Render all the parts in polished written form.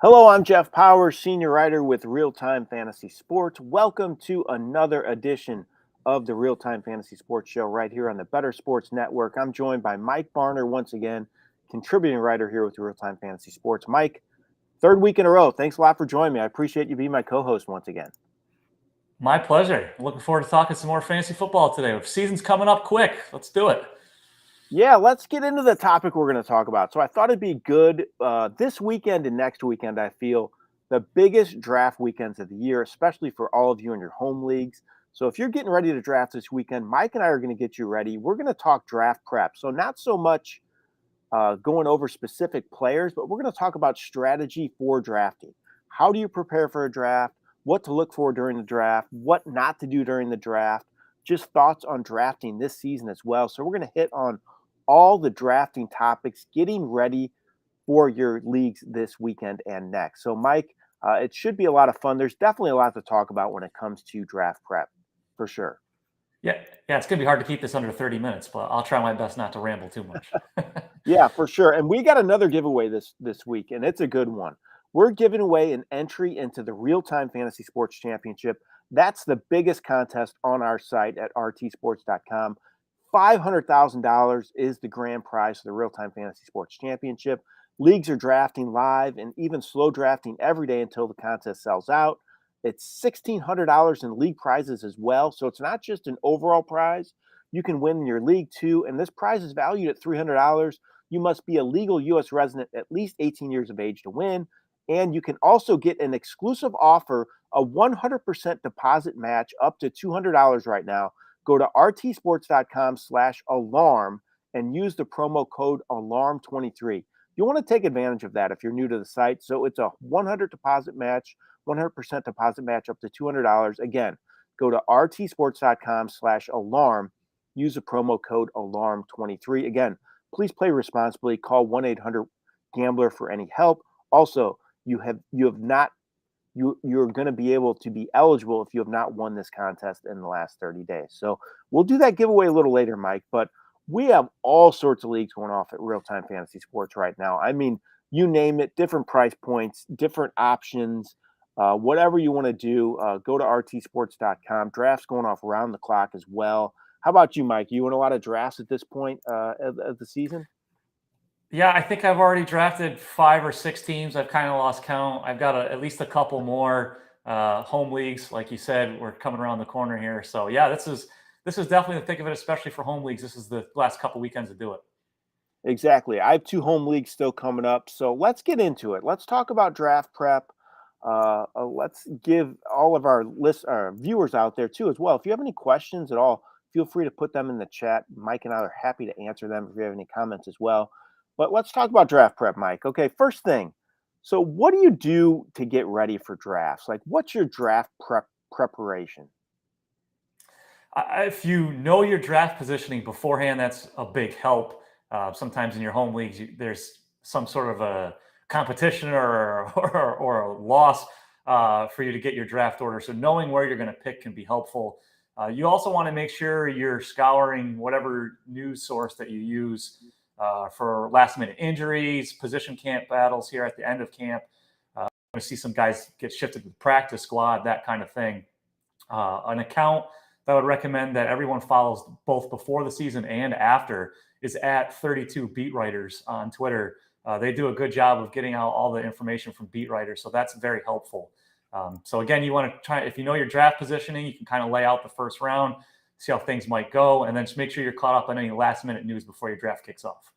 Hello, I'm Jeff Paur, senior writer with RealTime Fantasy Sports. Welcome to another edition of the RealTime Fantasy Sports Show right here on the Better Sports Network. I'm joined by Mike Barner once again, contributing writer here with RealTime Fantasy Sports. Mike, third week in a row. Thanks a lot for joining me. I appreciate you being my co-host once again. My pleasure. Looking forward to talking some more fantasy football today. Season's coming up quick. Let's do it. Yeah, let's get into the topic we're going to talk about. So I thought it'd be good this weekend and next weekend. I feel the biggest draft weekends of the year, especially for all of you in your home leagues. So if you're getting ready to draft this weekend, Mike and I are going to get you ready. We're going to talk draft prep. So not so much going over specific players, but we're going to talk about strategy for drafting. How do you prepare for a draft? What to look for during the draft? What not to do during the draft? Just thoughts on drafting this season as well. So we're going to hit on all the drafting topics, getting ready for your leagues this weekend and next. So, Mike, it should be a lot of fun. There's definitely a lot to talk about when it comes to draft prep, for sure. Yeah, it's going to be hard to keep this under 30 minutes, but I'll try my best not to ramble too much. Yeah, for sure. And we got another giveaway this week, and it's a good one. We're giving away an entry into the RealTime Fantasy Sports Championship. That's the biggest contest on our site at rtsports.com. $500,000 is the grand prize for the RealTime Fantasy Sports Championship. Leagues are drafting live and even slow drafting every day until the contest sells out. It's $1,600 in league prizes as well. So it's not just an overall prize. You can win in your league too. And this prize is valued at $300. You must be a legal U.S. resident at least 18 years of age to win. And you can also get an exclusive offer, a 100% deposit match up to $200 right now. Go to rtsports.com/alarm and use the promo code alarm23. You want to take advantage of that if you're new to the site. So it's a 100% deposit match up to $200. Again, go to rtsports.com/alarm. Use the promo code alarm23. Again, please play responsibly. Call 1-800-GAMBLER for any help. Also, you're going to be able to be eligible if you have not won this contest in the last 30 days. So we'll do that giveaway a little later, Mike, but we have all sorts of leagues going off at RealTime Fantasy Sports right now. I mean, you name it, different price points, different options, whatever you want to do, go to rtsports.com. Drafts going off around the clock as well. How about you, Mike? You in a lot of drafts at this point of the season? Yeah, I think I've already drafted 5 or 6 teams. I've kind of lost count. I've got at least a couple more home leagues. Like you said, we're coming around the corner here. So yeah, this is definitely the thick of it, especially for home leagues. This is the last couple weekends to do it. Exactly. I have 2 home leagues still coming up. So let's get into it. Let's talk about draft prep. Let's give all of our viewers out there too as well. If you have any questions at all, feel free to put them in the chat. Mike and I are happy to answer them if you have any comments as well. But let's talk about draft prep, Mike. Okay, first thing. So what do you do to get ready for drafts? Like, what's your draft preparation? If you know your draft positioning beforehand, that's a big help. Sometimes in your home leagues, there's some sort of a competition or a loss for you to get your draft order. So knowing where you're going to pick can be helpful. You also want to make sure you're scouring whatever news source that you use for last minute injuries, position camp battles here at the end of camp. I'm going to see some guys get shifted to the practice squad, that kind of thing. An account that I would recommend that everyone follows both before the season and after is at 32 Beat Writers on Twitter. They do a good job of getting out all the information from beat writers, so that's very helpful. So again, you want to try, if you know your draft positioning, you can kind of lay out the first round, see how things might go, and then just make sure you're caught up on any last minute news before your draft kicks off.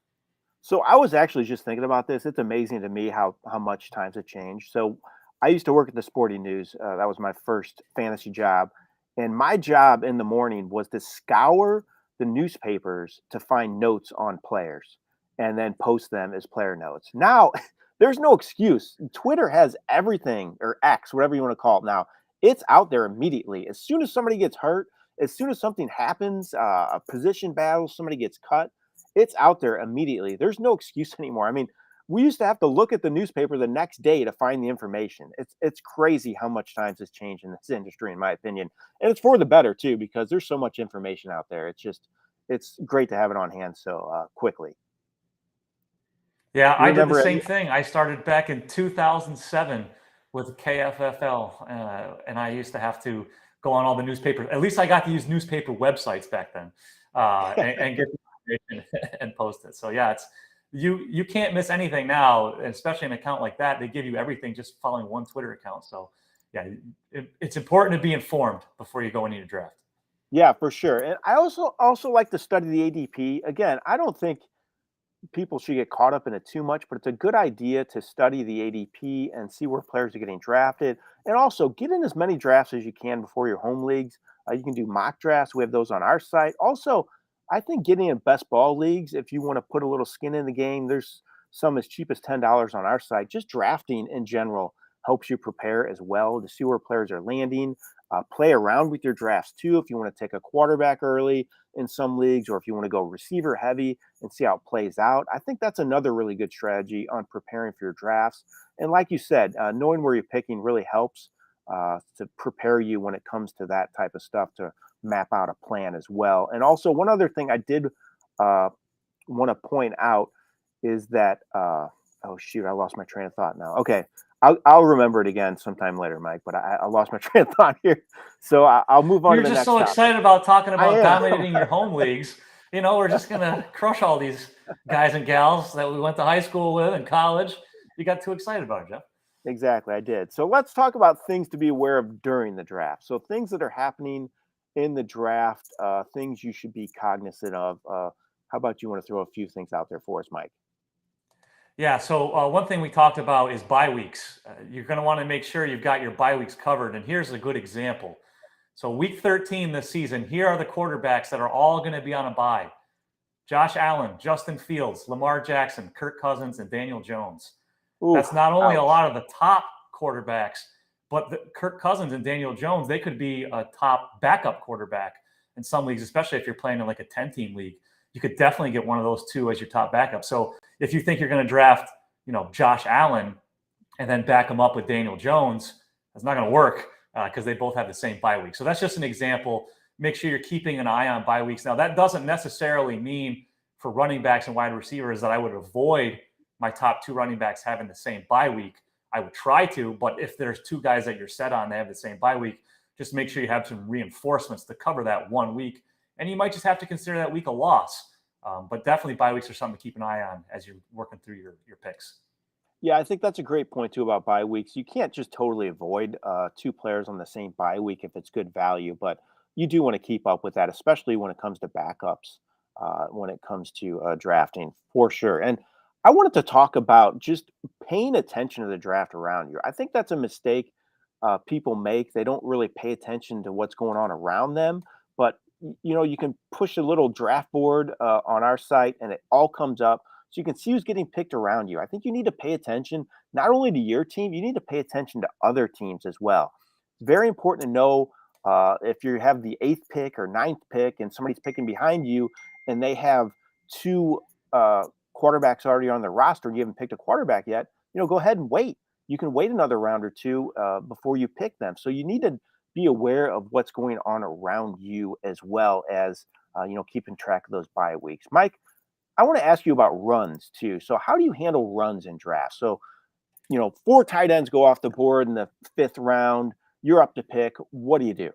So I was actually just thinking about this. It's amazing to me how much times have changed. So I used to work at the Sporting News. That was my first fantasy job. And my job in the morning was to scour the newspapers to find notes on players and then post them as player notes. Now, there's no excuse. Twitter has everything, or X, whatever you want to call it now. It's out there immediately. As soon as somebody gets hurt, as soon as something happens, a position battle, somebody gets cut, it's out there immediately. There's no excuse anymore. I mean, we used to have to look at the newspaper the next day to find the information. It's crazy how much times has changed in this industry, in my opinion. And it's for the better too, because there's so much information out there. It's great to have it on hand so quickly. Yeah, You I did the remember? same thing. I started back in 2007 with KFFL, and I used to have to go on all the newspapers. At least I got to use newspaper websites back then, and get the information and post it. So yeah, it's you can't miss anything now, especially an account like that. They give you everything just following one Twitter account. So yeah, it's important to be informed before you go into your draft. Yeah, for sure. And I also like to study the ADP. Again, I don't think people should get caught up in it too much, but it's a good idea to study the ADP and see where players are getting drafted. And also get in as many drafts as you can before your home leagues. You can do mock drafts. We have those on our site. Also, I think getting in best ball leagues, if you want to put a little skin in the game, there's some as cheap as $10 on our site. Just drafting in general helps you prepare as well to see where players are landing. Play around with your drafts too if you want to take a quarterback early in some leagues, or if you want to go receiver heavy and see how it plays out. I think that's another really good strategy on preparing for your drafts. And like you said, knowing where you're picking really helps to prepare you when it comes to that type of stuff to map out a plan as well. And also, one other thing I did uh, want to point out is that, oh shoot, I lost my train of thought now. Okay. I'll remember it again sometime later, Mike, but I lost my train of thought here. So I'll move on to You're the just next so topic. excited about talking I about am. dominating your home leagues. We're just gonna crush all these guys and gals that we went to high school with and college. You got too excited about it, Jeff. Exactly, I did. So let's talk about things to be aware of during the draft. So things that are happening in the draft, things you should be cognizant of. How about you want to throw a few things out there for us, Mike? Yeah. So one thing we talked about is bye weeks. You're going to want to make sure you've got your bye weeks covered. And here's a good example. So week 13 this season, here are the quarterbacks that are all going to be on a bye: Josh Allen, Justin Fields, Lamar Jackson, Kirk Cousins, and Daniel Jones. Ooh, That's not only a ouch. lot of the top quarterbacks, but Kirk Cousins and Daniel Jones, they could be a top backup quarterback in some leagues, especially if you're playing in like a 10-team league. You could definitely get one of those two as your top backup. So if you think you're going to draft, Josh Allen and then back him up with Daniel Jones, that's not going to work because they both have the same bye week. So that's just an example. Make sure you're keeping an eye on bye weeks. Now, that doesn't necessarily mean for running backs and wide receivers that I would avoid my top two running backs having the same bye week. I would try to, but if there's two guys that you're set on, they have the same bye week, just make sure you have some reinforcements to cover that 1 week. And you might just have to consider that week a loss. But definitely bye weeks are something to keep an eye on as you're working through your picks. Yeah, I think that's a great point too about bye weeks. You can't just totally avoid two players on the same bye week if it's good value, but you do want to keep up with that, especially when it comes to backups, when it comes to drafting for sure. And I wanted to talk about just paying attention to the draft around you. I think that's a mistake people make. They don't really pay attention to what's going on around them. But you can push a little draft board on our site, and it all comes up so you can see who's getting picked around you. I think you need to pay attention not only to your team, you need to pay attention to other teams as well. It's very important to know if you have the eighth pick or ninth pick and somebody's picking behind you and they have two quarterbacks already on their roster and you haven't picked a quarterback yet, go ahead and wait. You can wait another round or two before you pick them. So you need to be aware of what's going on around you as well as, keeping track of those bye weeks. Mike, I want to ask you about runs too. So how do you handle runs in drafts? So, four tight ends go off the board in the fifth round. You're up to pick. What do you do?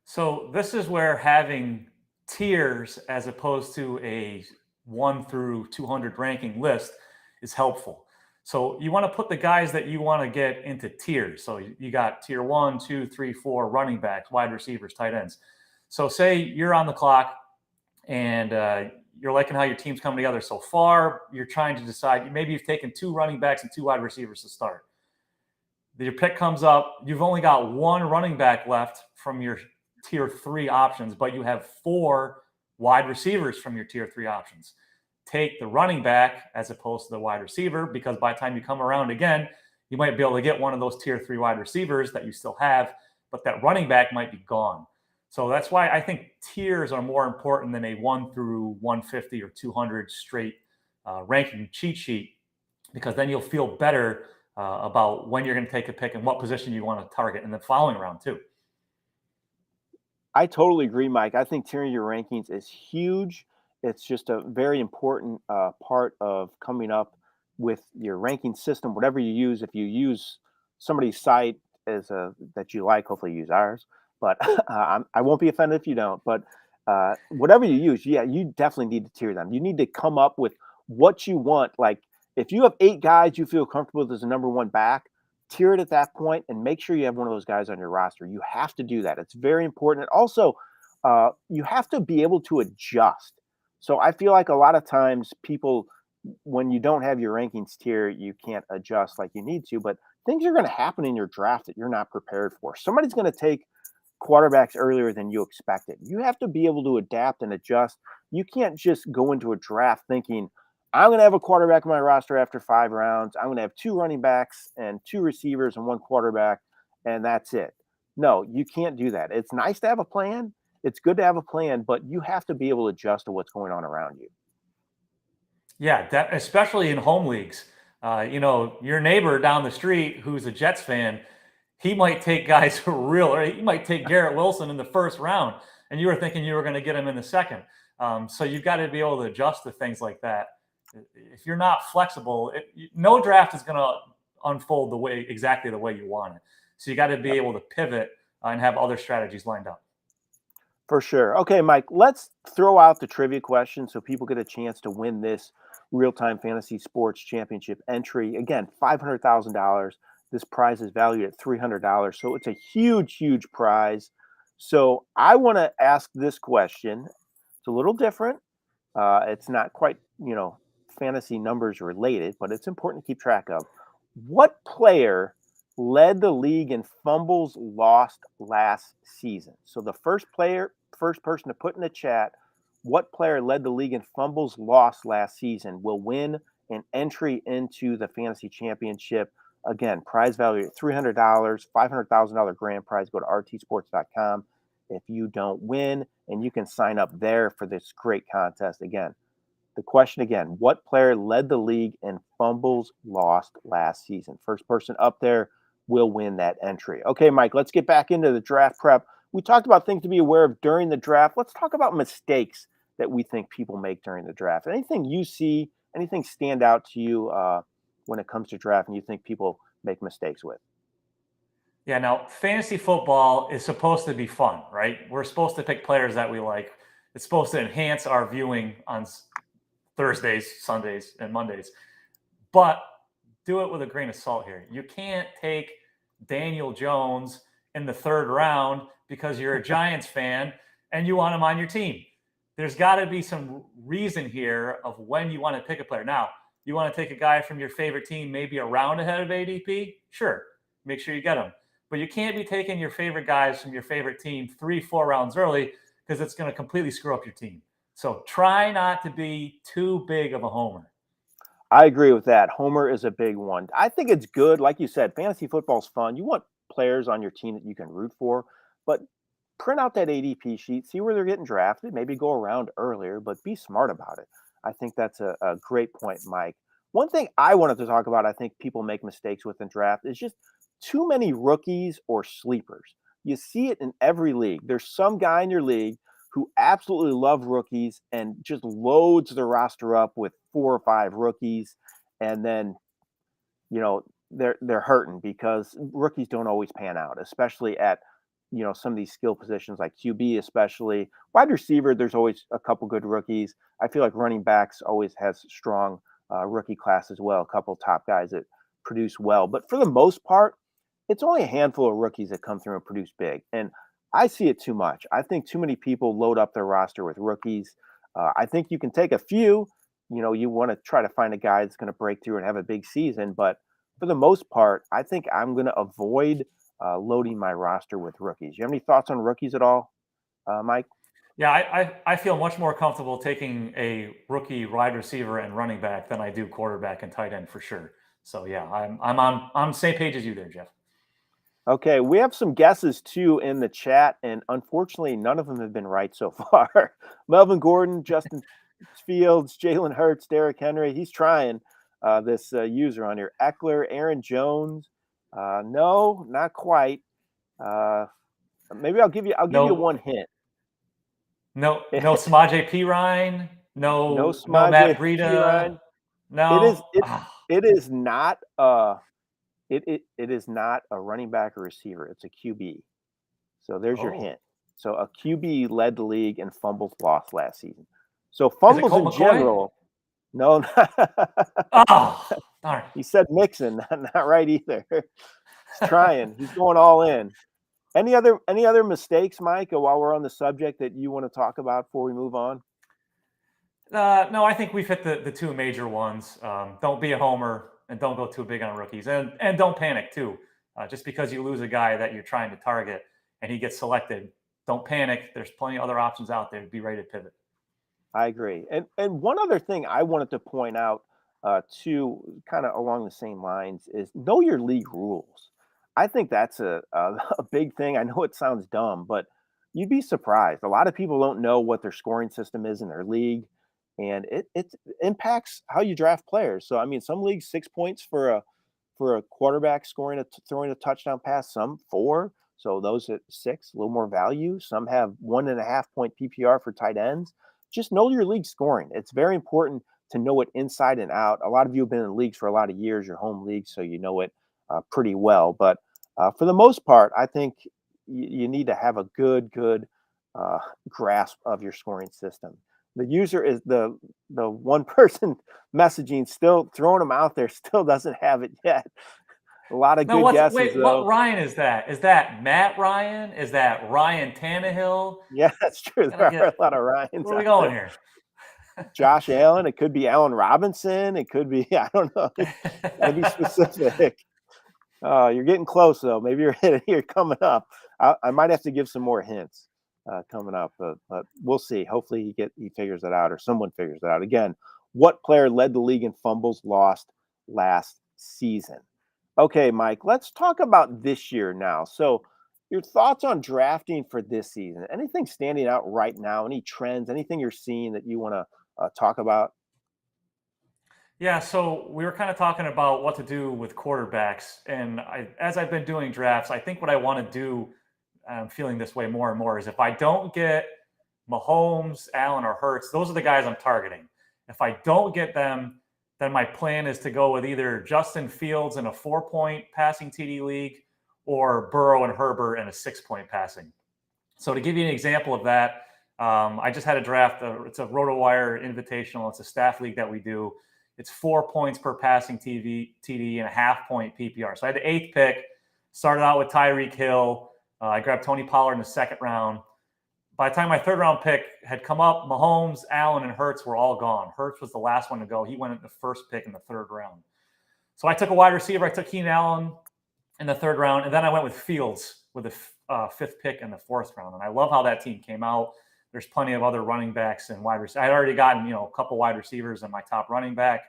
So this is where having tiers as opposed to a 1 through 200 ranking list is helpful. So you want to put the guys that you want to get into tiers. So you got tier 1, 2, 3, 4 running backs, wide receivers, tight ends. So say you're on the clock and you're liking how your team's coming together so far. You're trying to decide, maybe you've taken two running backs and two wide receivers to start. Your pick comes up. You've only got one running back left from your tier 3 options, but you have four wide receivers from your tier 3 options. Take the running back as opposed to the wide receiver, because by the time you come around again, you might be able to get one of those tier 3 wide receivers that you still have, but that running back might be gone. So that's why I think tiers are more important than a 1 through 150 or 200 straight ranking cheat sheet, because then you'll feel better about when you're going to take a pick and what position you want to target in the following round too. I totally agree, Mike. I think tiering your rankings is huge. It's just a very important part of coming up with your ranking system, whatever you use. If you use somebody's site as a that you like, hopefully use ours. But I won't be offended if you don't. But whatever you use, yeah, you definitely need to tier them. You need to come up with what you want. Like if you have 8 guys you feel comfortable with as a number one back, tier it at that point and make sure you have one of those guys on your roster. You have to do that. It's very important. And also, you have to be able to adjust. So I feel like a lot of times people, when you don't have your rankings tier, you can't adjust like you need to. But things are going to happen in your draft that you're not prepared for. Somebody's going to take quarterbacks earlier than you expected. You have to be able to adapt and adjust. You can't just go into a draft thinking, I'm going to have a quarterback on my roster after 5 rounds. I'm going to have 2 running backs and 2 receivers and 1 quarterback, and that's it. No, you can't do that. It's nice to have a plan. It's good to have a plan, but you have to be able to adjust to what's going on around you. Yeah, especially in home leagues. Your neighbor down the street who's a Jets fan, he might take guys who are real, or he might take Garrett Wilson in the first round, and you were thinking you were going to get him in the second. So you've got to be able to adjust to things like that. If you're not flexible, no draft is going to unfold exactly the way you want it. So you got to be able to pivot and have other strategies lined up. For sure. Okay, Mike, let's throw out the trivia question so people get a chance to win this real-time fantasy sports championship entry. Again, $500,000. This prize is valued at $300. So it's a huge, huge prize. So I want to ask this question. It's a little different. It's not quite, fantasy numbers related, but it's important to keep track of. What player led the league in fumbles lost last season? So the first person to put in the chat, what player led the league in fumbles lost last season will win an entry into the fantasy championship. Again, prize value at $300, $500,000 grand prize. Go to rtsports.com if you don't win, and you can sign up there for this great contest. Again, the question again, what player led the league in fumbles lost last season? First person up there will win that entry. Okay, Mike, let's get back into the draft prep. We talked about things to be aware of during the draft. Let's talk about mistakes that we think people make during the draft. Anything you see, anything stand out to you when it comes to draft and you think people make mistakes with? Yeah, now fantasy football is supposed to be fun, right? We're supposed to pick players that we like. It's supposed to enhance our viewing on Thursdays, Sundays, and Mondays. But do it with a grain of salt here. You can't take Daniel Jones in the 3rd round because you're a Giants fan and you want him on your team. There's got to be some reason here of when you want to pick a player. Now, you want to take a guy from your favorite team, maybe a round ahead of ADP? Sure, make sure you get him. But you can't be taking your favorite guys from your favorite team 3-4 rounds early because it's going to completely screw up your team. So try not to be too big of a homer. I agree with that. Homer is a big one. I think it's good. Like you said, fantasy football is fun. You want players on your team that you can root for, but print out that ADP sheet, see where they're getting drafted, maybe go around earlier, but be smart about it. I think that's a great point, Mike. One thing I wanted to talk about, I think people make mistakes with in draft, is just too many rookies or sleepers. You see it in every league. There's some guy in your league who absolutely love rookies and just loads the roster up with 4 or 5 rookies, and then they're hurting because rookies don't always pan out, especially at some of these skill positions like QB, especially wide receiver. There's always a couple good rookies. I feel like running backs always has strong rookie class as well. A couple top guys that produce well, but for the most part, it's only a handful of rookies that come through and produce big. And I see it too much. I think too many people load up their roster with rookies. I think you can take a few. You want to try to find a guy that's going to break through and have a big season, but for the most part, I think I'm going to avoid loading my roster with rookies. You have any thoughts on rookies at all, Mike? Yeah, I feel much more comfortable taking a rookie wide receiver and running back than I do quarterback and tight end for sure. So yeah, I'm on the same page as you there, Jeff. Okay, we have some guesses too in the chat, and unfortunately, none of them have been right so far. Melvin Gordon, Justin Fields, Jalen Hurts, Derrick Henry. He's trying. This user on here, Eckler, Aaron Jones. No, not quite. Maybe I'll give you one hint. No Samaje Perine, No No Matt Samaje Breida. Perine. It No. is it it is not it is not a running back or receiver. It's a QB. So there's your Oh, hint. So a QB led the league in fumbles lost last season. So is it fumbles Colt in McCoy? general, no, Oh, darn. he said Mixon, not right either. He's trying. He's going all in. Any other mistakes, Mike, while we're on the subject that you want to talk about before we move on? No, I think we've hit the two major ones. Don't be a homer and don't go too big on rookies, and don't panic too. Just because you lose a guy that you're trying to target and he gets selected, don't panic. There's plenty of other options out there. Be ready to pivot. I agree. And one other thing I wanted to point out too, kind of along the same lines, is know your league rules. I think that's a big thing. I know it sounds dumb, but you'd be surprised. A lot of people don't know what their scoring system is in their league, and it impacts how you draft players. So I mean, some leagues 6 points for a quarterback throwing a touchdown pass, some four. So those at six, a little more value. Some have 1.5 point PPR for tight ends. Just know your league scoring. It's very important to know it inside and out. A lot of you have been in leagues for a lot of years, your home league, so you know it pretty well. But for the most part, I think you need to have a good uh, grasp of your scoring system. The user is the one person messaging, still throwing them out there, still doesn't have it yet. A lot of No, good guesses what though. Ryan is that? Is that Matt Ryan? Is that Ryan Tannehill? Yeah, that's true. Can I There are get a lot of Ryans where are we out going there. here? Josh Allen. It could be Allen Robinson. It could be I don't know. Gotta be specific. You're getting close though. Maybe you're coming up. I might have to give some more hints coming up, but we'll see. Hopefully he figures it out or someone figures it out. Again, what player led the league in fumbles lost last season? Okay, Mike. Let's talk about this year now. So, your thoughts on drafting for this season? Anything standing out right now? Any trends? Anything you're seeing that you want to talk about? Yeah, so we were kind of talking about what to do with quarterbacks, and as I've been doing drafts, I think what I want to do, I'm feeling this way more and more, is if I don't get Mahomes, Allen, or Hurts, those are the guys I'm targeting. If I don't get them, then my plan is to go with either Justin Fields in a 4 point passing TD league or Burrow and Herbert in a 6 point passing. So to give you an example of that, I just had a draft. It's a RotoWire Invitational. It's a staff league that we do. It's 4 points per passing TD and a 0.5 point PPR. So I had the eighth pick. Started out with Tyreek Hill. I grabbed Tony Pollard in the second round. By the time my third round pick had come up, Mahomes, Allen, and Hurts were all gone. Hurts was the last one to go. He went at the first pick in the third round. So I took a wide receiver. I took Keenan Allen in the third round, and then I went with Fields with the fifth pick in the fourth round. And I love how that team came out. There's plenty of other running backs and wide receivers. I had already gotten a couple wide receivers and my top running back,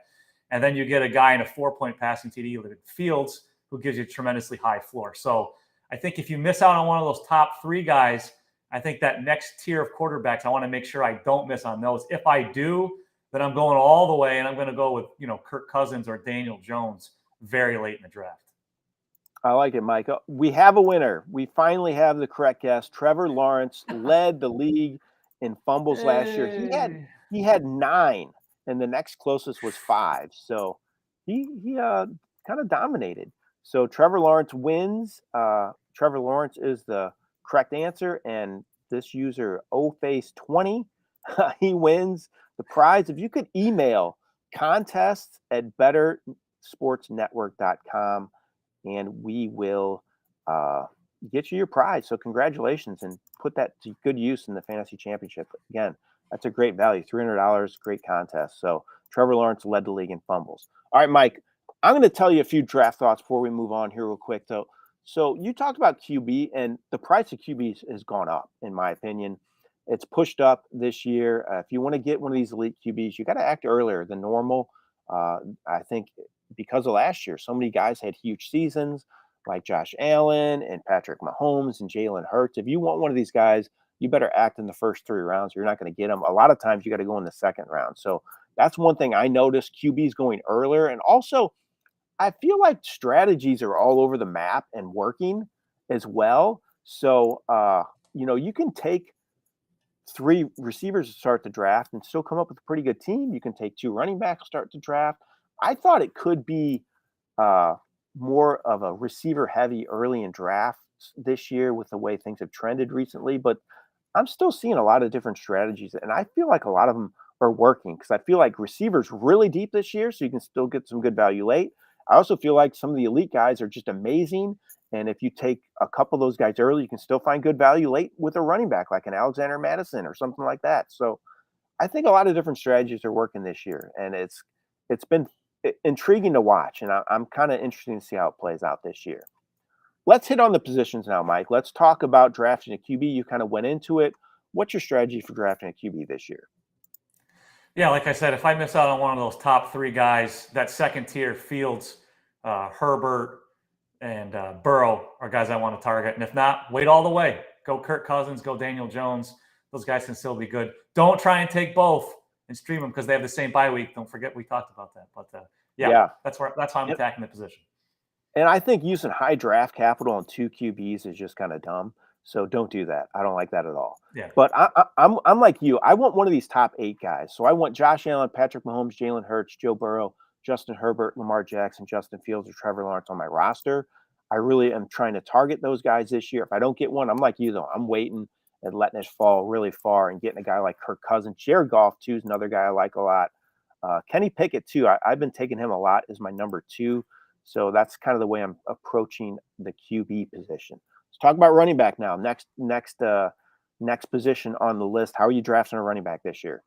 and then you get a guy in a 4 point passing TD with Fields who gives you a tremendously high floor. So I think if you miss out on one of those top three guys, I think that next tier of quarterbacks, I want to make sure I don't miss on those. If I do, then I'm going all the way, and I'm going to go with Kirk Cousins or Daniel Jones very late in the draft. I like it, Mike. We have a winner. We finally have the correct guess. Trevor Lawrence led the league in fumbles last year. Hey. He had 9, and the next closest was 5. So he kind of dominated. So Trevor Lawrence wins. Trevor Lawrence is the correct answer, and this user OFace20 he wins the prize. If you could email contests@bettersportsnetwork.com, and we will get you your prize. So congratulations, and put that to good use in the fantasy championship. Again, that's a great value, $300, great contest. So Trevor Lawrence led the league in fumbles. All right, Mike, I'm going to tell you a few draft thoughts before we move on here real quick, though. So you talked about QB, and the price of QBs has gone up, in my opinion. It's pushed up this year. If you want to get one of these elite QBs, you got to act earlier than normal. I think because of last year, so many guys had huge seasons like Josh Allen and Patrick Mahomes and Jalen Hurts. If you want one of these guys, you better act in the first 3 rounds. You're not going to get them. A lot of times you got to go in the second round. So that's one thing I noticed, QBs going earlier. And also, I feel like strategies are all over the map and working as well. So, you can take 3 receivers to start the draft and still come up with a pretty good team. You can take 2 running backs to start the draft. I thought it could be uh, more of a receiver heavy early in drafts this year with the way things have trended recently, but I'm still seeing a lot of different strategies, and I feel like a lot of them are working because I feel like receivers really deep this year, so you can still get some good value late. I also feel like some of the elite guys are just amazing, and if you take a couple of those guys early, you can still find good value late with a running back like an Alexander Madison or something like that. So I think a lot of different strategies are working this year, and it's been intriguing to watch, and I'm kind of interested to see how it plays out this year. Let's hit on the positions now, Mike. Let's talk about drafting a QB. You kind of went into it. What's your strategy for drafting a QB this year? Yeah, like I said, if I miss out on one of those top 3 guys, that second tier, Fields, Herbert, and Burrow are guys I want to target. And if not, wait all the way. Go Kirk Cousins, go Daniel Jones. Those guys can still be good. Don't try and take both and stream them because they have the same bye week. Don't forget we talked about that. But Yeah. that's how I'm attacking the position. And I think using high draft capital on 2 QBs is just kind of dumb. So don't do that. I don't like that at all. Yeah. But I'm like you. I want one of these top 8 guys. So I want Josh Allen, Patrick Mahomes, Jalen Hurts, Joe Burrow, Justin Herbert, Lamar Jackson, Justin Fields, or Trevor Lawrence on my roster. I really am trying to target those guys this year. If I don't get one, I'm like you though. I'm waiting and letting it fall really far and getting a guy like Kirk Cousins. Jared Goff too is another guy I like a lot. Kenny Pickett too. I've been taking him a lot as my number 2. So that's kind of the way I'm approaching the QB position. Let's talk about running back now. Next position on the list. How are you drafting a running back this year?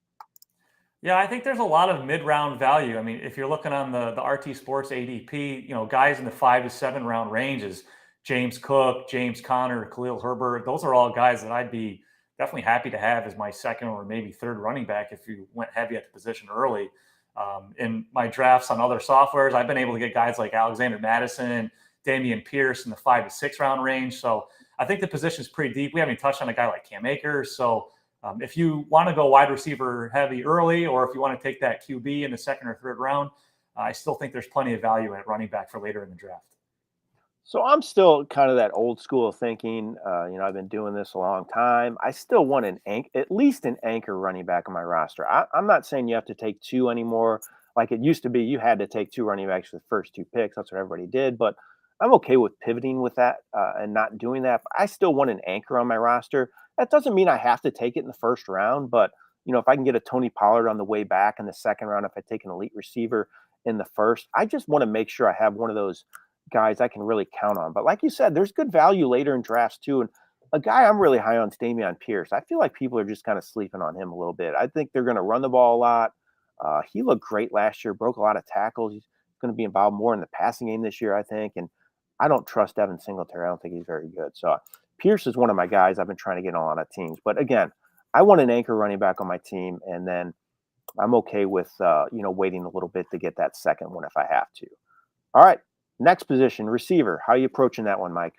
Yeah, I think there's a lot of mid-round value. I mean, if you're looking on the RT Sports ADP, guys in the 5 to 7 round ranges, James Cook, James Conner, Khalil Herbert, those are all guys that I'd be definitely happy to have as my second or maybe third running back if you went heavy at the position early. In my drafts on other softwares, I've been able to get guys like Alexander Madison, Damian Pierce in the 5 to 6 round range. So I think the position is pretty deep. We haven't even touched on a guy like Cam Akers. So if you want to go wide receiver heavy early, or if you want to take that QB in the second or third round, I still think there's plenty of value at running back for later in the draft. So I'm still kind of that old school of thinking. I've been doing this a long time. I still want at least an anchor running back on my roster. I'm not saying you have to take 2 anymore. Like it used to be, you had to take 2 running backs for the first 2 picks. That's what everybody did. But I'm okay with pivoting with that and not doing that. But I still want an anchor on my roster. That doesn't mean I have to take it in the first round. But if I can get a Tony Pollard on the way back in the second round, if I take an elite receiver in the first, I just want to make sure I have one of those guys I can really count on. But like you said, there's good value later in drafts too. And a guy I'm really high on is Damian Pierce. I feel like people are just kind of sleeping on him a little bit. I think they're going to run the ball a lot. He looked great last year, broke a lot of tackles. He's going to be involved more in the passing game this year, I think. And I don't trust Devin Singletary. I don't think he's very good. So Pierce is one of my guys I've been trying to get on a lot of teams. But again, I want an anchor running back on my team. And then I'm okay with, waiting a little bit to get that second one if I have to. All right. Next position, receiver. How are you approaching that one, Mike?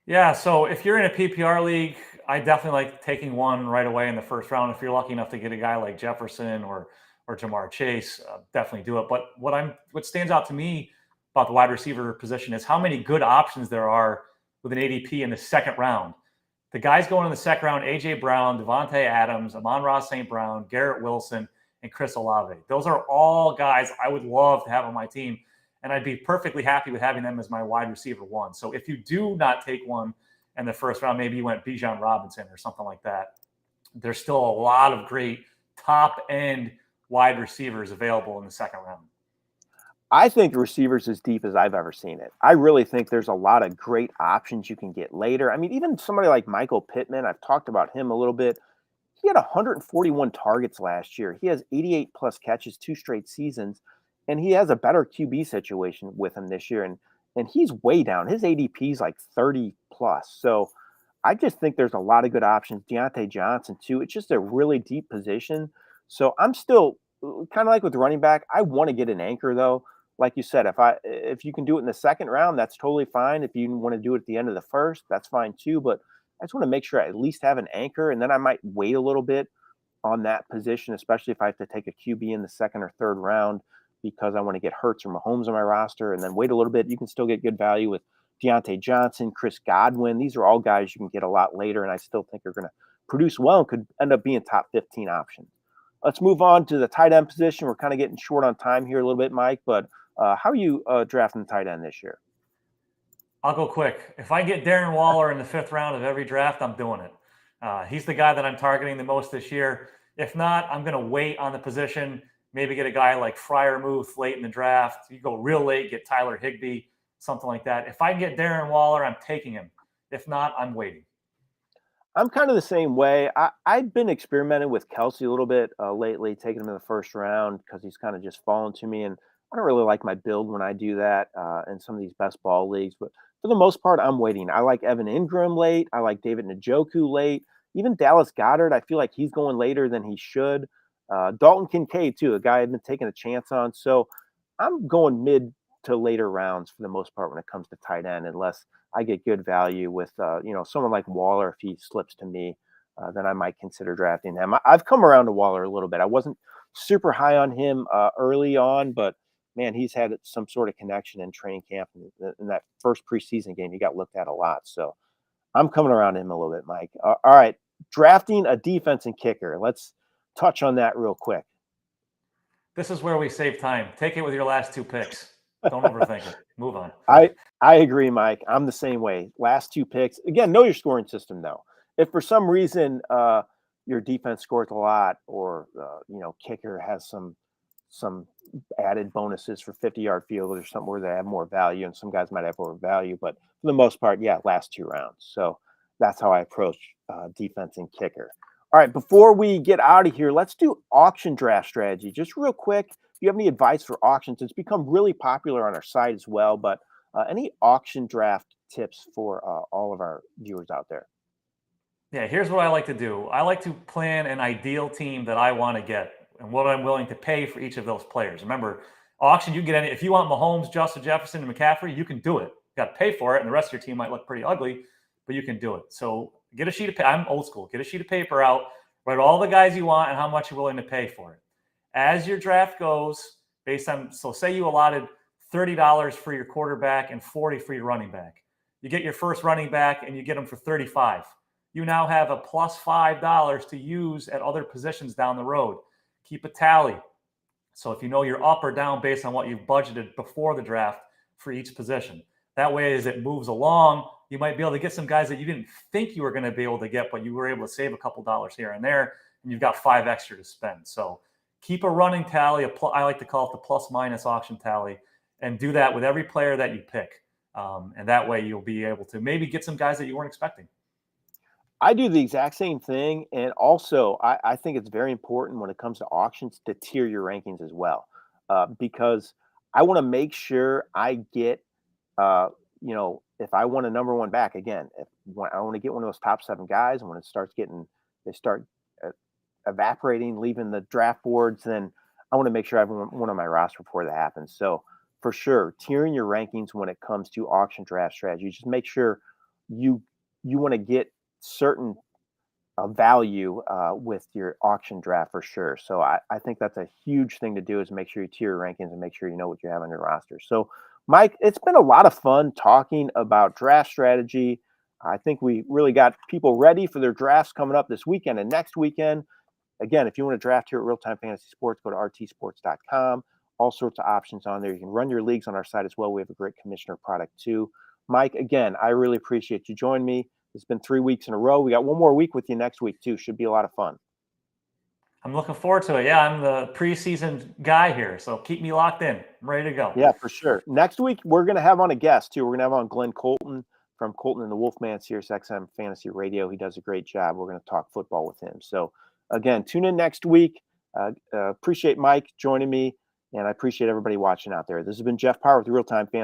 Yeah, so if you're in a PPR league, I definitely like taking one right away in the first round. If you're lucky enough to get a guy like Jefferson or Jamar Chase, definitely do it. But what stands out to me about the wide receiver position is how many good options there are with an ADP in the second round. The guys going in the second round: AJ Brown, Devontae Adams, Amon-Ra St. Brown, Garrett Wilson, and Chris Olave. Those are all guys I would love to have on my team. And I'd be perfectly happy with having them as my wide receiver 1. So if you do not take one in the first round, maybe you went Bijan Robinson or something like that, there's still a lot of great top-end wide receivers available in the second round. I think the receivers as deep as I've ever seen it. I really think there's a lot of great options you can get later. I mean, even somebody like Michael Pittman, I've talked about him a little bit. He had 141 targets last year. He has 88 plus catches 2 straight seasons. And he has a better QB situation with him this year. And he's way down. His ADP is like 30 plus. So I just think there's a lot of good options. Deontay Johnson, too. It's just a really deep position. So I'm still kind of like with the running back. I want to get an anchor, though. Like you said, if you can do it in the second round, that's totally fine. If you want to do it at the end of the first, that's fine, too. But I just want to make sure I at least have an anchor. And then I might wait a little bit on that position, especially if I have to take a QB in the second or third round, because I want to get Hurts or Mahomes on my roster, and then wait a little bit. You can still get good value with Deontay Johnson, Chris Godwin. These are all guys you can get a lot later, and I still think are going to produce well and could end up being top 15 option. Let's move on to the tight end position. We're kind of getting short on time here a little bit, Mike, but how are you drafting the tight end this year? I'll go quick. If I get Darren Waller in the 5th round of every draft, I'm doing it. He's the guy that I'm targeting the most this year. If not, I'm going to wait on the position, maybe get a guy like Freiermuth late in the draft. You go real late, get Tyler Higbee, something like that. If I get Darren Waller, I'm taking him. If not, I'm waiting. I'm kind of the same way. I've been experimenting with Kelsey a little bit lately, taking him in the 1st round because he's kind of just fallen to me. And I don't really like my build when I do that in some of these best ball leagues. But for the most part, I'm waiting. I like Evan Ingram late. I like David Njoku late. Even Dallas Goedert, I feel like he's going later than he should. Dalton Kincaid, too, a guy I've been taking a chance on. So I'm going mid to later rounds for the most part when it comes to tight end, unless I get good value with someone like Waller. If he slips to me, then I might consider drafting him. I've come around to Waller a little bit. I wasn't super high on him early on, but man, he's had some sort of connection in training camp. In that first preseason game, he got looked at a lot. So I'm coming around to him a little bit, Mike. All right, drafting a defense and kicker. Let's touch on that real quick. This is where we save time. Take it with your last 2 picks. Don't overthink it. Move on. I agree, Mike. I'm the same way. Last 2 picks. Again, know your scoring system, though. If for some reason your defense scores a lot, or kicker has some added bonuses for 50-yard field or something where they have more value, and some guys might have more value, but for the most part, yeah, last 2 rounds. So that's how I approach defense and kicker. All right, before we get out of here, let's do auction draft strategy. Just real quick, if you have any advice for auctions, it's become really popular on our site as well, but any auction draft tips for all of our viewers out there? Yeah, here's what I like to do. I like to plan an ideal team that I want to get and what I'm willing to pay for each of those players. Remember, auction, you can get any. If you want Mahomes, Justin Jefferson, and McCaffrey, you can do it. You got to pay for it, and the rest of your team might look pretty ugly, but you can do it. So get a sheet of paper. I'm old school. Get a sheet of paper out, write all the guys you want and how much you're willing to pay for it. As your draft goes, based on, so say you allotted $30 for your quarterback and $40 for your running back. You get your first running back and you get them for $35. You now have a plus $5 to use at other positions down the road. Keep a tally. So if you know you're up or down based on what you've budgeted before the draft for each position. That way, as it moves along, you might be able to get some guys that you didn't think you were going to be able to get, but you were able to save a couple dollars here and there, and you've got 5 extra to spend. So keep a running tally. I like to call it the plus minus auction tally, and do that with every player that you pick. And that way you'll be able to maybe get some guys that you weren't expecting. I do the exact same thing. And also, I think it's very important when it comes to auctions to tier your rankings as well, because I want to make sure I get, if I want a number 1 back, again, I want to get one of those top 7 guys, and when they start evaporating, leaving the draft boards, then I want to make sure I have one on my roster before that happens. So for sure, tiering your rankings when it comes to auction draft strategy, just make sure you want to get certain value with your auction draft for sure. So I think that's a huge thing to do, is make sure you tier your rankings and make sure you know what you have on your roster. So Mike, it's been a lot of fun talking about draft strategy. I think we really got people ready for their drafts coming up this weekend and next weekend. Again, if you want to draft here at RealTime Fantasy Sports, go to rtsports.com. All sorts of options on there. You can run your leagues on our site as well. We have a great commissioner product too. Mike, again, I really appreciate you joining me. It's been 3 weeks in a row. We got one more week with you next week too. Should be a lot of fun. I'm looking forward to it. Yeah, I'm the preseason guy here, so keep me locked in. I'm ready to go. Yeah, for sure. Next week, we're going to have on a guest too. We're going to have on Glenn Colton from Colton and the Wolfman, Sirius XM Fantasy Radio. He does a great job. We're going to talk football with him. So again, tune in next week. Appreciate Mike joining me, and I appreciate everybody watching out there. This has been Jeff Paur with RealTime Fantasy.